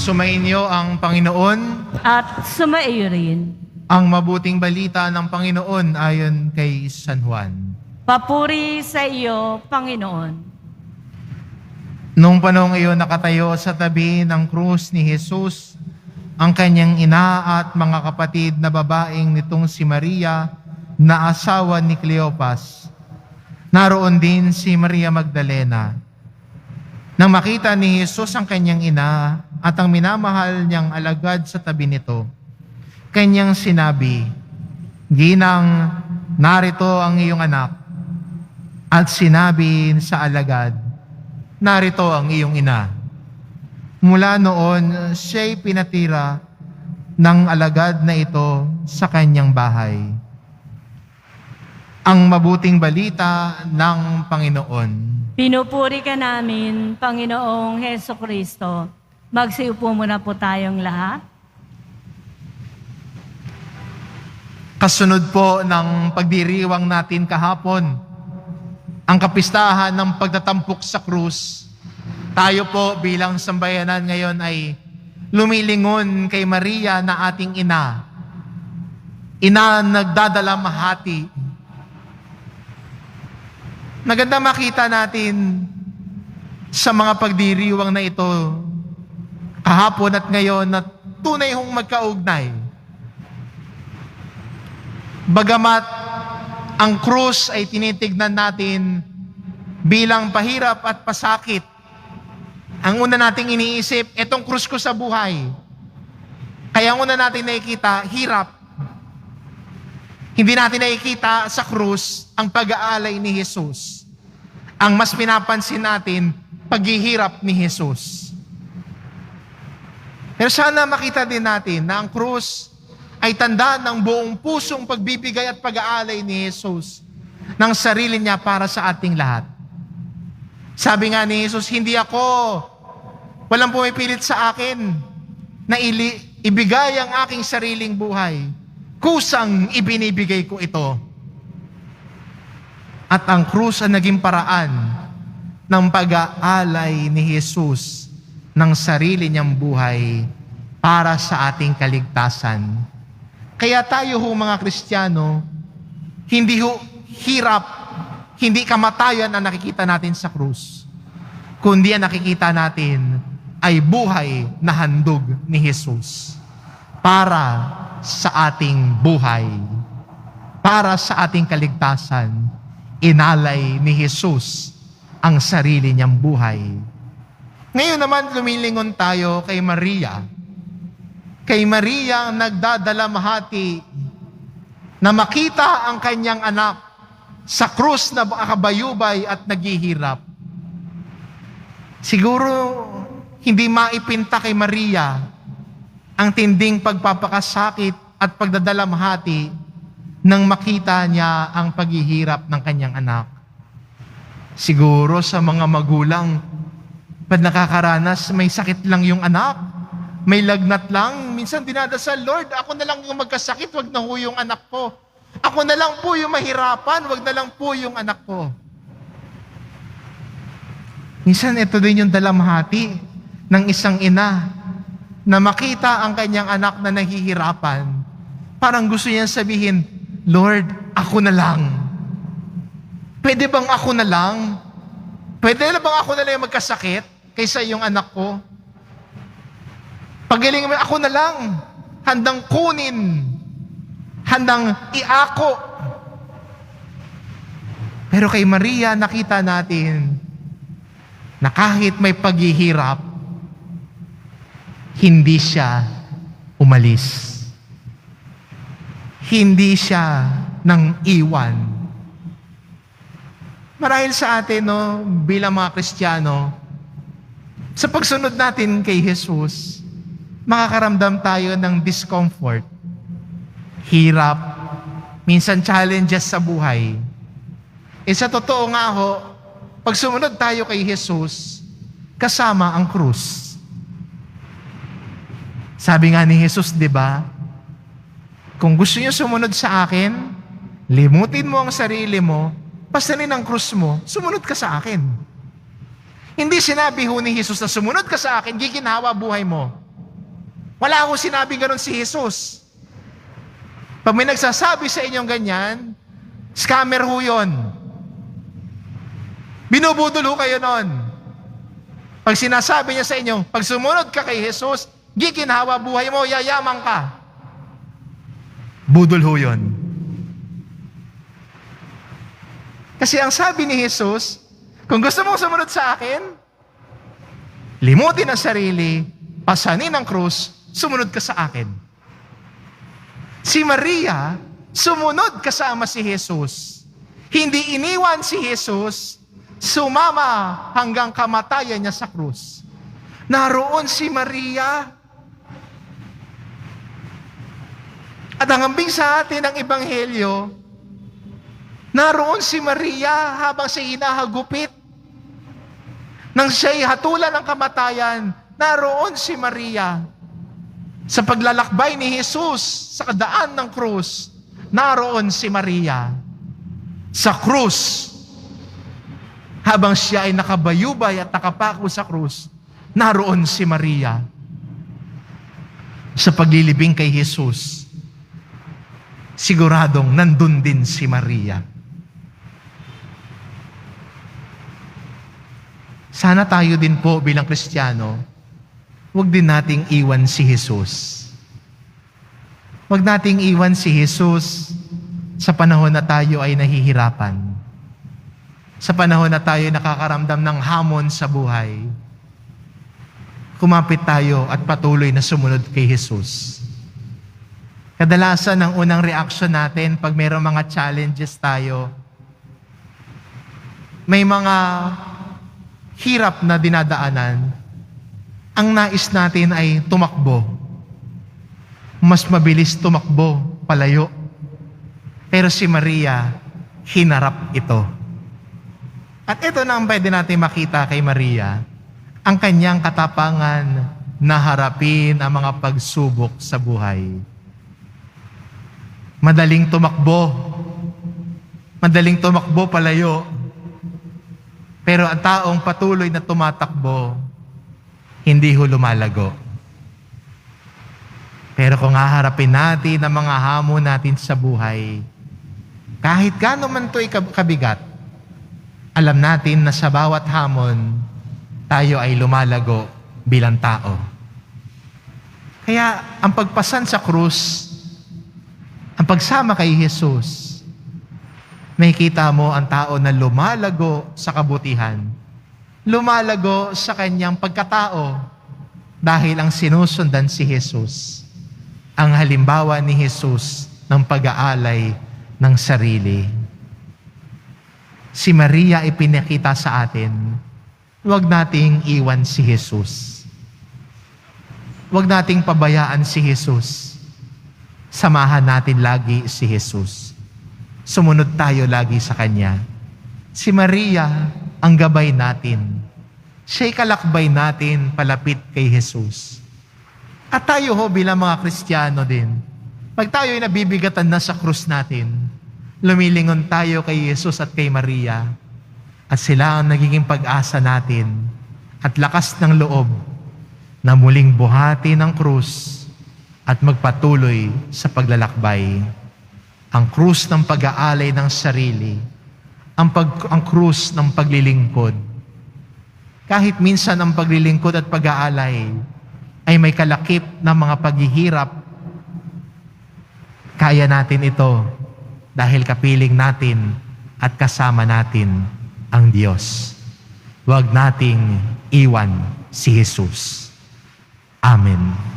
Sumainyo ang Panginoon. At sumaiyo rin. Ang mabuting balita ng Panginoon ayon kay San Juan. Papuri sa iyo, Panginoon. Nung panahong iyon nakatayo sa tabi ng krus ni Jesus, ang kanyang ina at mga kapatid na babaeng nitong si Maria na asawa ni Cleopas. Naroon din si Maria Magdalena. Nang makita ni Jesus ang kanyang ina at ang minamahal niyang alagad sa tabi nito, kanyang sinabi, "Ginang, narito ang iyong anak." At sinabi sa alagad, "Narito ang iyong ina." Mula noon, siya'y pinatira ng alagad na ito sa kanyang bahay. Ang mabuting balita ng Panginoon. Pinupuri ka namin, Panginoong Heso Kristo. Magsiupo muna po tayong lahat. Kasunod po ng pagdiriwang natin kahapon, ang kapistahan ng pagtatampok sa krus, tayo po bilang sambayanan ngayon ay lumilingon kay Maria na ating ina. Ina nagdadalamhati. Maganda makita natin sa mga pagdiriwang na ito kahapon at ngayon na tunay hong magkaugnay. Bagamat ang krus ay tinitignan natin bilang pahirap at pasakit, ang una nating iniisip, etong krus ko sa buhay. Kaya ang una natin nakikita, hirap. Hindi natin nakikita sa krus ang pag-aalay ni Jesus. Ang mas pinapansin natin, paghihirap ni Jesus. Pero sana makita din natin na ang krus ay tanda ng buong pusong pagbibigay at pag-aalay ni Jesus ng sarili niya para sa ating lahat. Sabi nga ni Jesus, walang pumipilit sa akin na ibigay ang aking sariling buhay. Kusang ibinibigay ko ito. At ang krus ang naging paraan ng pag-aalay ni Jesus ng sarili niyang buhay para sa ating kaligtasan. Kaya tayo mga Kristiyano, hindi hirap, hindi kamatayan ang nakikita natin sa krus, kundi ang nakikita natin ay buhay na handog ni Jesus para sa ating buhay, para sa ating kaligtasan. Inalay ni Jesus ang sarili niyang buhay. Ngayon naman lumilingon tayo kay Maria. Kay Maria ang nagdadalamhati na makita ang kanyang anak sa krus na akabayubay at naghihirap. Siguro hindi maipinta kay Maria ang tinding pagpapakasakit at pagdadalamhati nang makita niya ang paghihirap ng kanyang anak. Siguro sa mga magulang, pag nakakaranas, may sakit lang yung anak, may lagnat lang, minsan dinadasal, "Lord, ako na lang yung magkasakit, wag na ho yung anak ko. Ako na lang po yung mahirapan, wag na lang po yung anak ko." Minsan ito din yung dalamhati ng isang ina na makita ang kanyang anak na nahihirapan. Parang gusto niya sabihin, "Lord, ako na lang. Pwede bang ako na lang? Pwede na bang ako na lang yung magkasakit kaysa yung anak ko? Pagaling mo, ako na lang. Handang kunin. Handang iako." Pero kay Maria, nakita natin na kahit may paghihirap, hindi siya umalis. Hindi siya nang iwan. Marahil sa atin, bilang mga Kristiyano, sa pagsunod natin kay Jesus, makakaramdam tayo ng discomfort, hirap, minsan challenges sa buhay. Sa totoo nga pag sumunod tayo kay Jesus, kasama ang krus. Sabi nga ni Jesus, di ba? Kung gusto niyo sumunod sa akin, limutin mo ang sarili mo, pasanin ang krus mo, sumunod ka sa akin. Hindi sinabi ni Jesus na sumunod ka sa akin, giginhawa buhay mo. Wala akong sinabing ganun si Jesus. Pag may nagsasabi sa inyong ganyan, scammer ho yun. Binubudol ho kayo nun. Pag sinasabi niya sa inyo, pag sumunod ka kay Jesus, giginhawa buhay mo, yayaman ka. Budol ho yun. Kasi ang sabi ni Jesus, kung gusto mong sumunod sa akin, limutin ang sarili, pasanin ang krus, sumunod ka sa akin. Si Maria, sumunod kasama si Jesus. Hindi iniwan si Jesus, sumama hanggang kamatayan niya sa krus. Naroon si Maria. At ang hambing sa atin ng Ebanghelyo, naroon si Maria habang siya hinahagupit. Nang siya'y hatulan ng kamatayan, naroon si Maria. Sa paglalakbay ni Jesus sa daan ng krus, naroon si Maria. Sa krus, habang siya ay nakabayubay at nakapako sa krus, naroon si Maria. Sa paglilibing kay Jesus, siguradong nandun din si Maria. Sana tayo din po bilang Kristiyano, huwag din nating iwan si Jesus. Huwag nating iwan si Jesus sa panahon na tayo ay nahihirapan. Sa panahon na tayo nakakaramdam ng hamon sa buhay. Kumapit tayo at patuloy na sumunod kay Jesus. Kadalasan ang unang reaction natin pag mayroong mga challenges tayo, may mga hirap na dinadaanan, ang nais natin ay tumakbo. Mas mabilis tumakbo, palayo. Pero si Maria, hinarap ito. At ito na ang pwede natin makita kay Maria, ang kanyang katapangan na harapin ang mga pagsubok sa buhay. Madaling tumakbo palayo. Pero ang taong patuloy na tumatakbo, hindi ho lumalago. Pero kung haharapin natin ang mga hamon natin sa buhay, kahit gaano man ito'y kabigat, alam natin na sa bawat hamon, tayo ay lumalago bilang tao. Kaya ang pagpasan sa krus, ang pagsama kay Jesus, makikita mo ang tao na lumalago sa kabutihan, lumalago sa kanyang pagkatao dahil ang sinusundan si Jesus, ang halimbawa ni Jesus ng pag-aalay ng sarili. Si Maria ipinakita sa atin, huwag nating iwan si Jesus. Huwag nating pabayaan si Jesus. Samahan natin lagi si Jesus. Sumunod tayo lagi sa Kanya. Si Maria, ang gabay natin. Siya'y kalakbay natin palapit kay Jesus. At tayo ho bilang mga Kristiyano din, pag tayo'y nabibigatan na sa krus natin, lumilingon tayo kay Jesus at kay Maria, at sila ang nagiging pag-asa natin at lakas ng loob na muling buhati ng krus at magpatuloy sa paglalakbay. Ang krus ng pag-aalay ng sarili, ang krus ng paglilingkod. Kahit minsan ang paglilingkod at pag-aalay ay may kalakip ng mga paghihirap, kaya natin ito dahil kapiling natin at kasama natin ang Diyos. Huwag nating iwan si Jesus. Amen.